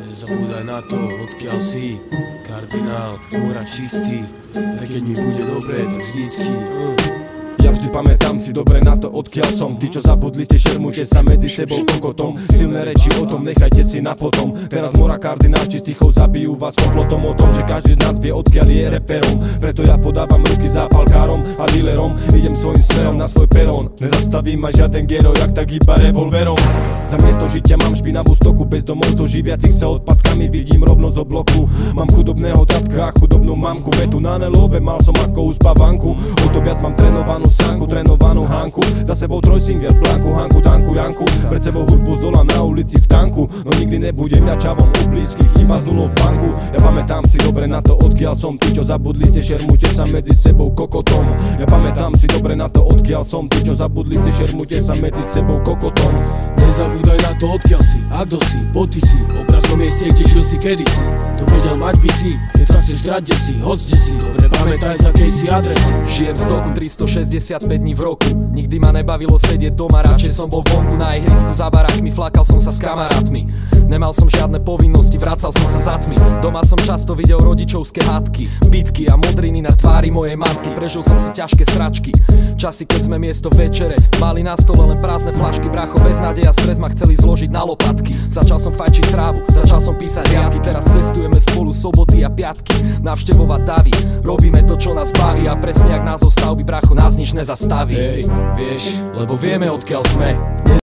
Nezabúdaj na to, odkiaľ si. Kardinál, mora čistý. Aj keď mi bude dobre, to vždycky. Ja vždy pamätám si dobre na to, odkiaľ som. Tí, čo zabudli ste, šermujte sa medzi sebou kokotom. Silné reči o tom, nechajte si na potom. Teraz mora kardinál čistýchov zabijú vás komplotom o tom, že každý z nás vie, odkiaľ je reperom. Preto ja podávam ruky zápalkárom a dealerom. Idem svojim smerom na svoj perón. Nezastaví ma žiaden geno, jak tak iba revolverom. Za miesto žitia mám špinavú stoku, bezdomovcov živiacich sa odpadkami vidím rovno z obloku. Mám chudobného tatka a chudobnú mamku, vetu na nelove mal som ako uspávanku. O to viac mám trénovanú sanku, trénovanú Hanku. Za sebou trojsinger, Blanku, Hanku, Danku, Janku. Pred sebou hudbu z dola na ulici v tanku. No nikdy nebudem ja čavom u blízkych, iba z nulou v banku. Ja pamätám si dobre na to, odkiaľ som. Tí, čo zabudli ste, šermujte sa medzi sebou kokotom. Ja pamätám si dobre na to, odkiaľ som. Tí, čo zabudli ste, šermujte sa medzi sebou kokotom. Nezabúdaj na to, odkiaľ si, a kto si, po ty si. Obraz o mieste, kde žil si kedysi. To vedel mať by si, keď sa chceš drať, kde si, hoď kde si. Dobre pamätaj, z akej si adresy. Žijem v stoku 365 dní v roku. Nikdy ma nebavilo sedieť doma, radšej som bol vonku na ihrisku za barákmi, flakal som sa s kamarátmi. Nemal som žiadne povinnosti, vracal som sa za tmy. Doma som často videl rodičovské hádky, bitky a modriny na tvári mojej matky. Prežil som si ťažké sračky, časy keď sme miesto večere mali na stole len prázdne flašky. Brácho bez nádeja, stres ma chceli zložiť na lopatky. Začal som fajčiť trávu, začal som písať riadky. Teraz cestujeme spolu soboty a piatky, navštevovať davy. Robíme to, čo nás baví, a presne jak názov stavby, brácho, nás nič nezastaví. Hej, vieš, lebo vieme, odkiaľ sme.